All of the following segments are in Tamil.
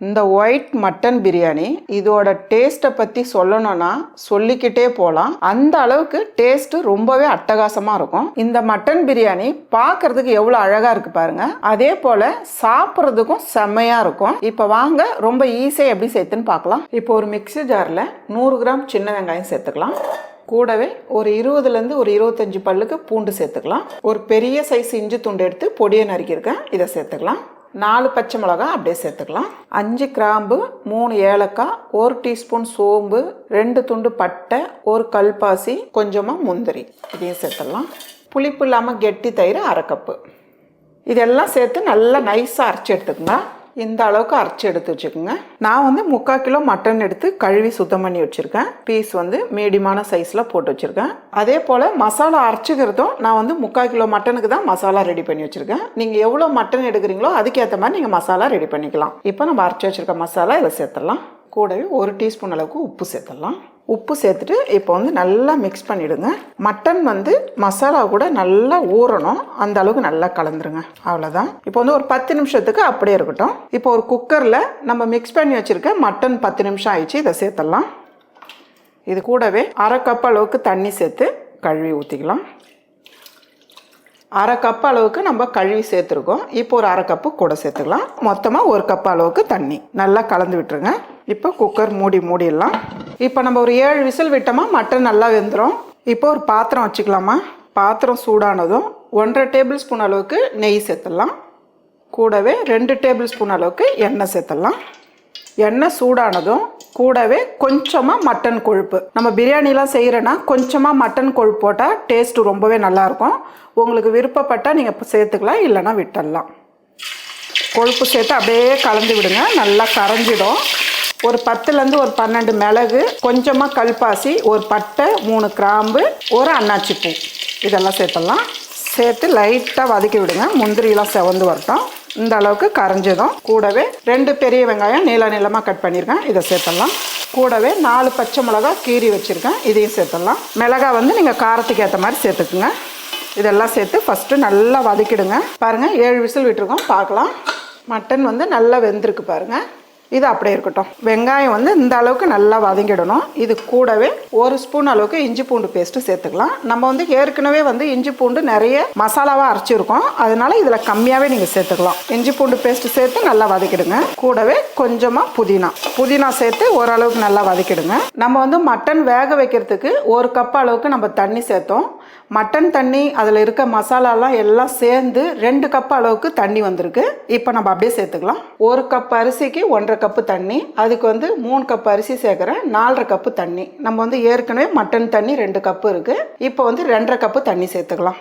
இந்த ஒயிட் மட்டன் பிரியாணி இதோட டேஸ்ட்டை பற்றி சொல்லணும்னா சொல்லிக்கிட்டே போகலாம். அந்த அளவுக்கு டேஸ்ட் ரொம்பவே அட்டகாசமாக இருக்கும். இந்த மட்டன் பிரியாணி பார்க்கறதுக்கு எவ்வளோ அழகாக இருக்கு பாருங்க. அதே போல் சாப்பிட்றதுக்கும் செம்மையாக இருக்கும். இப்போ வாங்க ரொம்ப ஈஸியாக எப்படி சேர்த்துன்னு பார்க்கலாம். இப்போ ஒரு மிக்ஸி ஜாரில் 100 கிராம் சின்ன வெங்காயம் சேர்த்துக்கலாம். கூடவே ஒரு 20லேருந்து ஒரு 25 பல்லுக்கு பூண்டு சேர்த்துக்கலாம். ஒரு பெரிய சைஸ் இஞ்சி துண்டு எடுத்து பொடியை நறுக்கியிருக்கேன், இதை சேர்த்துக்கலாம். 4 பச்சை மிளகாய் அப்படியே சேர்த்துக்கலாம். 5 கிராம்பு, 3 ஏலக்காய், 1 டீஸ்பூன் சோம்பு, 2 துண்டு பட்டை, 1 கல்பாசி, கொஞ்சமாக முந்திரி இதையும் சேர்த்துடலாம். புளிப்பு இல்லாமல் கெட்டி தயிர் 1/2 கப்பு. இதெல்லாம் சேர்த்து நல்லா நைஸாக அரைச்சி எடுத்துக்கோங்க. இந்த அளவுக்கு அரைச்சி எடுத்து வச்சுக்கோங்க. நான் 3/4 கிலோ மட்டன் எடுத்து கழுவி சுத்தம் பண்ணி வச்சுருக்கேன். பீஸ் மீடியமான சைஸில் போட்டு வச்சுருக்கேன். அதே போல் மசாலா அரைச்சிக்கிறதும் நான் 3/4 கிலோ மட்டனுக்கு தான் மசாலா ரெடி பண்ணி வச்சுருக்கேன். நீங்கள் எவ்வளோ மட்டன் எடுக்கிறீங்களோ அதுக்கேற்ற மாதிரி நீங்கள் மசாலா ரெடி பண்ணிக்கலாம். இப்போ நம்ம அரைச்சி வச்சுருக்க மசாலா இதில் சேர்த்துடலாம். கூடவே 1 டீஸ்பூன் அளவுக்கு உப்பு சேர்த்துடலாம். உப்பு சேர்த்துட்டு இப்போ நல்லா மிக்ஸ் பண்ணிவிடுங்க. மட்டன் மசாலா கூட நல்லா ஊறணும், அந்த அளவுக்கு நல்லா கலந்துருங்க. அவ்வளோதான். இப்போ ஒரு 10 நிமிஷத்துக்கு அப்படியே இருக்கட்டும். இப்போ ஒரு குக்கரில் நம்ம மிக்ஸ் பண்ணி வச்சுருக்க மட்டன் 10 நிமிஷம் ஆயிடுச்சு. இதை சேர்த்துடலாம். இது கூடவே 1/2 கப் அளவுக்கு தண்ணி சேர்த்து கழுவி ஊற்றிக்கலாம். 1/2 கப் அளவுக்கு நம்ம கழுவி சேர்த்துருக்கோம். இப்போ ஒரு 1/2 கப்பு கூட சேர்த்துக்கலாம். மொத்தமாக 1 கப் அளவுக்கு தண்ணி நல்லா கலந்து விட்டுருங்க. இப்போ குக்கர் மூடிடலாம். இப்போ நம்ம ஒரு 7 விசில் விட்டோமா மட்டன் நல்லா வெந்துடும். இப்போ ஒரு பாத்திரம் வச்சுக்கலாமா. பாத்திரம் சூடானதும் 1/2 டேபிள் ஸ்பூன் அளவுக்கு நெய் சேர்த்துடலாம். கூடவே 2 டேபிள் ஸ்பூன் அளவுக்கு எண்ணெய் சேர்த்துடலாம். எண்ணெய் சூடானதும் கூடவே கொஞ்சமாக மட்டன் கொழுப்பு. நம்ம பிரியாணிலாம் செய்கிறேன்னா கொஞ்சமாக மட்டன் கொழுப்பு போட்டால் டேஸ்ட்டு ரொம்பவே நல்லாயிருக்கும். உங்களுக்கு விருப்பப்பட்டால் நீங்கள் சேர்த்துக்கலாம், இல்லைன்னா விட்டுடலாம். கொழுப்பு சேர்த்து அப்படியே கலந்து விடுங்க, நல்லா கரைஞ்சிடும். ஒரு 10லேருந்து ஒரு 12 மிளகு, கொஞ்சமாக கல்பாசி, ஒரு பட்டை, 3 கிராம்பு, ஒரு அன்னாச்சி பூ இதெல்லாம் சேர்த்துடலாம். சேர்த்து லைட்டாக வதக்கி விடுங்க. முந்திரியெலாம் செவந்து வரட்டும். இந்த அளவுக்கு கரைஞ்சதும் கூடவே 2 பெரிய வெங்காயம் நீளமாக கட் பண்ணியிருக்கேன், இதை சேர்த்துடலாம். கூடவே 4 பச்சை மிளகாய் கீறி வச்சுருக்கேன், இதையும் சேர்த்துடலாம். மிளகாய் நீங்கள் காரத்துக்கு ஏற்ற மாதிரி சேர்த்துக்குங்க. இதெல்லாம் சேர்த்து ஃபஸ்ட்டு நல்லா வதக்கிடுங்க. பாருங்கள் 7 விசில் விட்டுருக்கோம். பார்க்கலாம். மட்டன் நல்லா வெந்திருக்கு பாருங்கள். இது அப்படியே இருக்கட்டும். வெங்காயம் இந்த அளவுக்கு நல்லா வதங்கிடணும். இது கூடவே 1 ஸ்பூன் அளவுக்கு இஞ்சி பூண்டு பேஸ்ட்டு சேர்த்துக்கலாம். நம்ம ஏற்கனவே இஞ்சி பூண்டு நிறைய மசாலாவாக அரைச்சிருக்கோம், அதனால இதில் கம்மியாகவே நீங்கள் சேர்த்துக்கலாம். இஞ்சி பூண்டு பேஸ்ட்டு சேர்த்து நல்லா வதக்கிடுங்க. கூடவே கொஞ்சமாக புதினா சேர்த்து ஓரளவுக்கு நல்லா வதக்கிடுங்க. நம்ம மட்டன் வேக வைக்கிறதுக்கு 1 கப் அளவுக்கு நம்ம தண்ணி சேர்த்தோம். மட்டன் தண்ணி அதில் இருக்க மசாலாலாம் எல்லாம் சேர்ந்து 2 கப் அளவுக்கு தண்ணி வந்திருக்கு. இப்போ நம்ம அப்படியே சேர்த்துக்கலாம். 1 கப் அரிசிக்கு 1/2 கப்பு தண்ணி, அதுக்கு 3 கப் அரிசி சேர்க்குறேன், 4/2 கப்பு தண்ணி. நம்ம ஏற்கனவே மட்டன் தண்ணி 2 கப்பு இருக்குது. இப்போ 2.5 கப்பு தண்ணி சேர்த்துக்கலாம்.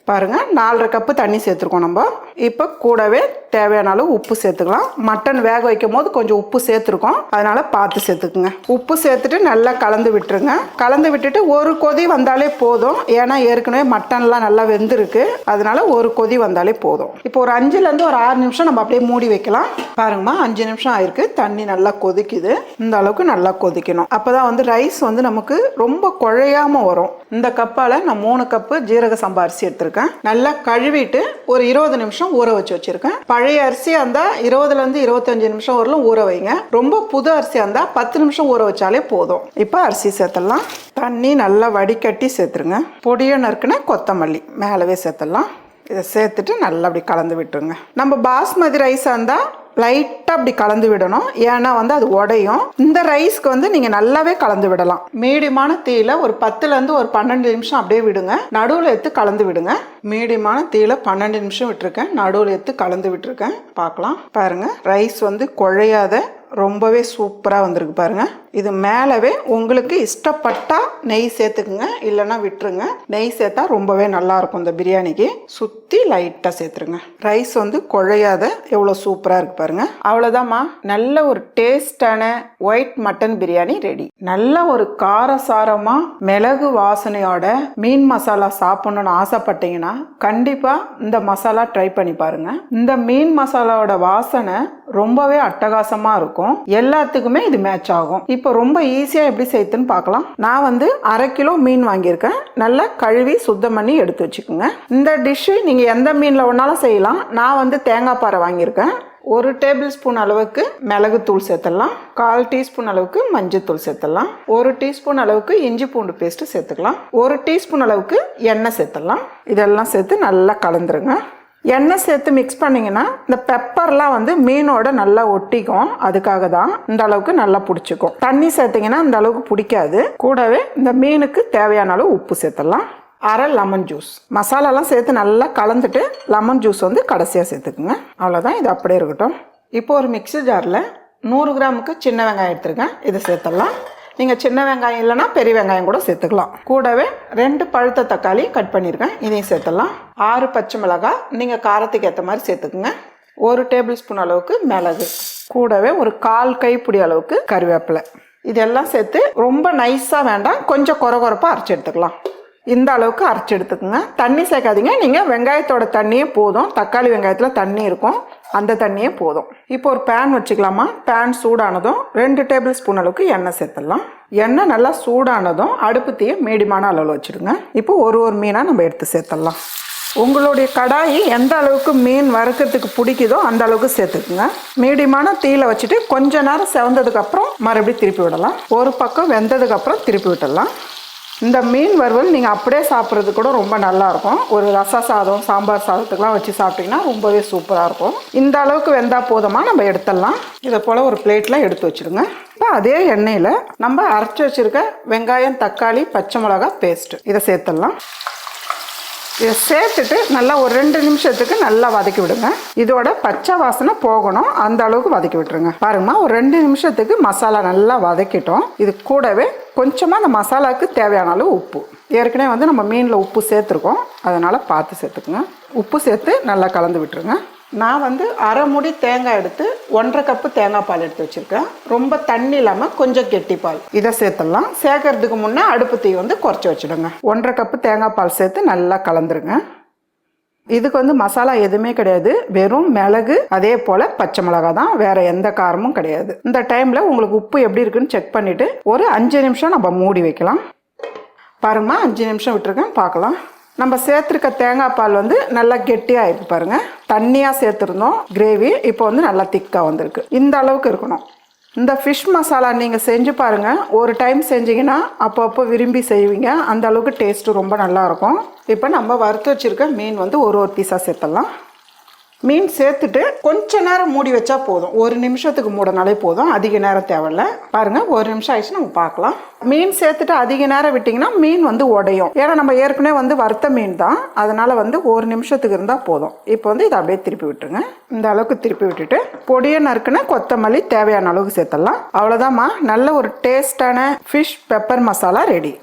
பாருங்கள் 4.5 கப்பு தண்ணி சேர்த்துருக்கோம் நம்ம. இப்போ கூடவே தேவையான அளவு உப்பு சேர்த்துக்கலாம். மட்டன் வேக வைக்கும் போது கொஞ்சம் உப்பு சேர்த்துருக்கோம், அதனால் பார்த்து சேர்த்துக்குங்க. உப்பு சேர்த்துட்டு நல்லா கலந்து விட்டுருங்க. கலந்து விட்டுட்டு ஒரு கொதி வந்தாலே போதும். ஏன்னா ஏற்கனவே மட்டன்லாம் நல்லா வெந்திருக்கு, அதனால ஒரு கொதி வந்தாலே போதும். இப்போ ஒரு 5லேருந்து ஒரு 6 நிமிஷம் நம்ம அப்படியே மூடி வைக்கலாம். பாருங்கம்மா 5 நிமிஷம் ஆயிருக்கு. தண்ணி நல்லா கொதிக்குது. இந்த அளவுக்கு நல்லா கொதிக்கணும். அப்போ தான் ரைஸ் நமக்கு ரொம்ப குழையாமல் வரும். இந்த கப்பால் நான் 3 கப்பு ஜீரக சம்பா அரிசி எடுத்துருக்கேன். நல்லா கழுவிட்டு ஒரு 20 நிமிஷம் ஊற வச்சிருக்கேன். பழைய அரிசியாக இருந்தால் 20லேருந்து 25 நிமிஷம் வரலும் ஊற வைங்க. ரொம்ப புது அரிசியாக இருந்தால் 10 நிமிஷம் ஊற வச்சாலே போதும். இப்போ அரிசி சேர்த்துடலாம். தண்ணி நல்லா வடிகட்டி சேர்த்துருங்க. பொடியை நறுக்குன கொத்தமல்லி மேலவே சேர்த்துடலாம். இதை சேர்த்துட்டு நல்லா அப்படி கலந்து விட்டுருங்க. நம்ம பாஸ்மதி ரைஸாக இருந்தால் லைட்டாக அப்படி கலந்து விடணும், ஏன்னா அது உடையும். இந்த ரைஸ்க்கு நீங்கள் நல்லாவே கலந்து விடலாம். மீடியமான தீயில ஒரு 10லேருந்து ஒரு 12 நிமிஷம் அப்படியே விடுங்க. நடுவில் எடுத்து கலந்து விடுங்க. மீடியமான தீயில 12 நிமிஷம் விட்டுருக்கேன், நடுவில் எடுத்து கலந்து விட்டுருக்கேன். பார்க்கலாம். பாருங்க ரைஸ் குழையாத ரொம்பவே சூப்பராக வந்திருக்கு பாருங்க. இது மேலவே உங்களுக்கு இஷ்டப்பட்டா நெய் சேர்த்துக்குங்க, இல்லைன்னா விட்டுருங்க. நெய் சேர்த்தா ரொம்பவே நல்லா இருக்கும். இந்த பிரியாணிக்கு சுற்றி லைட்டாக சேர்த்துருங்க. ரைஸ் குழையாத எவ்வளோ சூப்பராக இருக்கு பாருங்க. அவ்வளோதாம்மா, நல்ல ஒரு டேஸ்டான ஒயிட் மட்டன் பிரியாணி ரெடி. நல்ல ஒரு காரசாரமாக மிளகு வாசனையோட மீன் மசாலா சாப்பிடணும்னு ஆசைப்பட்டீங்கன்னா கண்டிப்பாக இந்த மசாலா ட்ரை பண்ணி பாருங்க. இந்த மீன் மசாலாவோட வாசனை ரொம்பவே அட்டகாசமாக இருக்கும். எல்லாத்துக்குமே இது மேட்ச் ஆகும். இப்போ ரொம்ப ஈஸியாக எப்படி செய்யுதுன்னு பார்க்கலாம். நான் 1/2 கிலோ மீன் வாங்கியிருக்கேன். நல்லா கழுவி சுத்தம் பண்ணி எடுத்து வச்சுக்கோங்க. இந்த டிஷ்ஷு நீங்கள் எந்த மீனில் ஒன்றாலும் செய்யலாம். நான் தேங்காய் பாறை வாங்கியிருக்கேன். 1 டேபிள் ஸ்பூன் அளவுக்கு மிளகுத்தூள் சேர்த்துடலாம். 1/4 டீஸ்பூன் அளவுக்கு மஞ்சள்தூள் சேர்த்துடலாம். 1 டீஸ்பூன் அளவுக்கு இஞ்சி பூண்டு பேஸ்ட்டு சேர்த்துக்கலாம். 1 டீஸ்பூன் அளவுக்கு எண்ணெய் சேர்த்துடலாம். இதெல்லாம் சேர்த்து நல்லா கலந்துருங்க. எண்ணெய் சேர்த்து மிக்ஸ் பண்ணிங்கன்னா இந்த பெப்பர்லாம் வந்து மீனோட நல்லா ஒட்டிக்கும். அதுக்காக தான் இந்த அளவுக்கு நல்லா பிடிச்சிக்கும். தண்ணி சேர்த்திங்கன்னா இந்த அளவுக்கு பிடிக்காது. கூடவே இந்த மீனுக்கு தேவையான அளவு உப்பு சேர்த்துடலாம். 1/2 லெமன் ஜூஸ். மசாலாலாம் சேர்த்து நல்லா கலந்துட்டு லெமன் ஜூஸ் வந்து கடைசியாக சேர்த்துக்குங்க. அவ்வளோதான், இது அப்படியே இருக்கட்டும். இப்போ ஒரு மிக்ஸி ஜாரில் 100 கிராமுக்கு சின்ன வெங்காயம் எடுத்துருக்கேன். இதை சேர்த்துடலாம். நீங்கள் சின்ன வெங்காயம் இல்லைனா பெரிய வெங்காயம் கூட சேர்த்துக்கலாம். கூடவே 2 பழுத்த தக்காளி கட் பண்ணியிருக்கேன். இதையும் சேர்த்துடலாம். 6 பச்சை மிளகாய் நீங்கள் காரத்துக்கு ஏற்ற மாதிரி சேர்த்துக்குங்க. 1 டேபிள் ஸ்பூன் அளவுக்கு மிளகு. கூடவே ஒரு 1/4 கைப்பிடி அளவுக்கு கருவேப்பிலை. இதெல்லாம் சேர்த்து ரொம்ப நைஸாக வேண்டாம், கொஞ்சம் கொரகொரப்பாக அரைச்சி எடுத்துக்கலாம். இந்த அளவுக்கு அரைச்சி எடுத்துக்கோங்க. தண்ணி சேர்க்காதீங்க. நீங்கள் வெங்காயத்தோட தண்ணியே போதும். தக்காளி வெங்காயத்தில் தண்ணி இருக்கும், அந்த தண்ணியே போதும். இப்போ ஒரு பேன் வச்சுக்கலாமா. பேன் சூடானதும் 2 டேபிள் ஸ்பூன் அளவுக்கு எண்ணெய் சேர்த்துடலாம். எண்ணெய் நல்லா சூடானதும் அடுப்பு தீயை மீடியமான அளவில் வச்சுடுங்க. இப்போ ஒரு மீனாக நம்ம எடுத்து சேர்த்துடலாம். உங்களுடைய கடாயி எந்த அளவுக்கு மீன் வறுக்கிறதுக்கு பிடிக்குதோ அந்த அளவுக்கு சேர்த்துக்குங்க. மீடியமான தீயில வச்சுட்டு கொஞ்ச நேரம் செவந்ததுக்கப்புறம் மறுபடியும் திருப்பி விடலாம். ஒரு பக்கம் வெந்ததுக்கப்புறம் திருப்பி விட்டுடலாம். இந்த மீன் வறுவல் நீங்கள் அப்படியே சாப்பிட்றது கூட ரொம்ப நல்லாயிருக்கும். ஒரு ரச சாதம், சாம்பார் சாதத்துக்கெலாம் வச்சு சாப்பிட்டிங்கன்னா ரொம்பவே சூப்பராக இருக்கும். இந்த அளவுக்கு வெந்தால் போதுமா, நம்ம எடுத்துடலாம். இதை போல் ஒரு பிளேட்டில் எடுத்து வச்சுடுங்க. இப்போ அதே எண்ணெயில் நம்ம அரைச்சி வச்சுருக்க வெங்காயம், தக்காளி, பச்சை மிளகாய் பேஸ்ட்டு இதை சேர்த்துடலாம். இதை சேர்த்துட்டு நல்லா ஒரு 2 நிமிஷத்துக்கு நல்லா வதக்கி விடுங்க. இதோட பச்சை வாசனை போகணும், அந்த அளவுக்கு வதக்கி விட்டுருங்க. பாருங்கம்மா, ஒரு 2 நிமிஷத்துக்கு மசாலா நல்லா வதக்கிட்டோம். இது கூடவே கொஞ்சமாக அந்த மசாலாவுக்கு தேவையான அளவு உப்பு. ஏற்கனவே வந்து நம்ம மீனில் உப்பு சேர்த்துருக்கோம், அதனால் பார்த்து சேர்த்துக்குங்க. உப்பு சேர்த்து நல்லா கலந்து விட்டுருங்க. நான் வந்து 1/2 மூடி தேங்காய் எடுத்து 1/2 கப்பு தேங்காய் பால் எடுத்து வச்சுருக்கேன். ரொம்ப தண்ணி இல்லாமல் கொஞ்சம் கெட்டி பால். இதை சேர்த்துடலாம். சேர்க்கறதுக்கு முன்னே அடுப்பு தீ வந்து குறைச்சி வச்சுடுங்க. 1/2 கப்பு தேங்காய் பால் சேர்த்து நல்லா கலந்துருங்க. இதுக்கு வந்து மசாலா எதுவுமே கிடையாது, வெறும் மிளகு அதே போல் பச்சை மிளகாய் தான், வேற எந்த காரமும் கிடையாது. இந்த டைமில் உங்களுக்கு உப்பு எப்படி இருக்குன்னு செக் பண்ணிவிட்டு ஒரு 5 நிமிஷம் நம்ம மூடி வைக்கலாம். பாருங்கம்மா, 5 நிமிஷம் விட்டுருக்கேன், பார்க்கலாம். நம்ம சேர்த்துருக்க தேங்காய் பால் வந்து நல்லா கெட்டியாக இருக்கு பாருங்கள். தண்ணியாக சேர்த்துருந்தோம் கிரேவி, இப்போ வந்து நல்லா திக்காக வந்திருக்கு. இந்த அளவுக்கு இருக்கணும். இந்த ஃபிஷ் மசாலா நீங்கள் செஞ்சு பாருங்கள். ஒரு டைம் செஞ்சிங்கன்னா அப்பப்போ விரும்பி செய்வீங்க. அந்த அளவுக்கு டேஸ்ட்டு ரொம்ப நல்லாயிருக்கும். இப்போ நம்ம வறுத்து வச்சுருக்க மீன் வந்து ஒரு பீஸாக சேர்த்துடலாம். மீன் சேர்த்துட்டு கொஞ்ச நேரம் மூடி வச்சா போதும். 1 நிமிஷத்துக்கு மூடினாலே போதும், அதிக நேரம் தேவையில்ல. பாருங்கள், 1 நிமிஷம் ஆயிடுச்சு, நம்ம பார்க்கலாம். மீன் சேர்த்துட்டு அதிக நேரம் விட்டிங்கன்னா மீன் வந்து உடையும். ஏன்னா நம்ம ஏற்கனவே வந்து வறுத்த மீன் தான், அதனால் வந்து 1 நிமிஷத்துக்கு இருந்தால் போதும். இப்போ வந்து இதை அப்படியே திருப்பி விட்டுருங்க. இந்த அளவுக்கு திருப்பி விட்டுட்டு பொடியை நறுக்குன்னு கொத்தமல்லி தேவையான அளவுக்கு சேர்த்துடலாம். அவ்வளோதாம்மா, நல்ல ஒரு டேஸ்டான ஃபிஷ் பெப்பர் மசாலா ரெடி.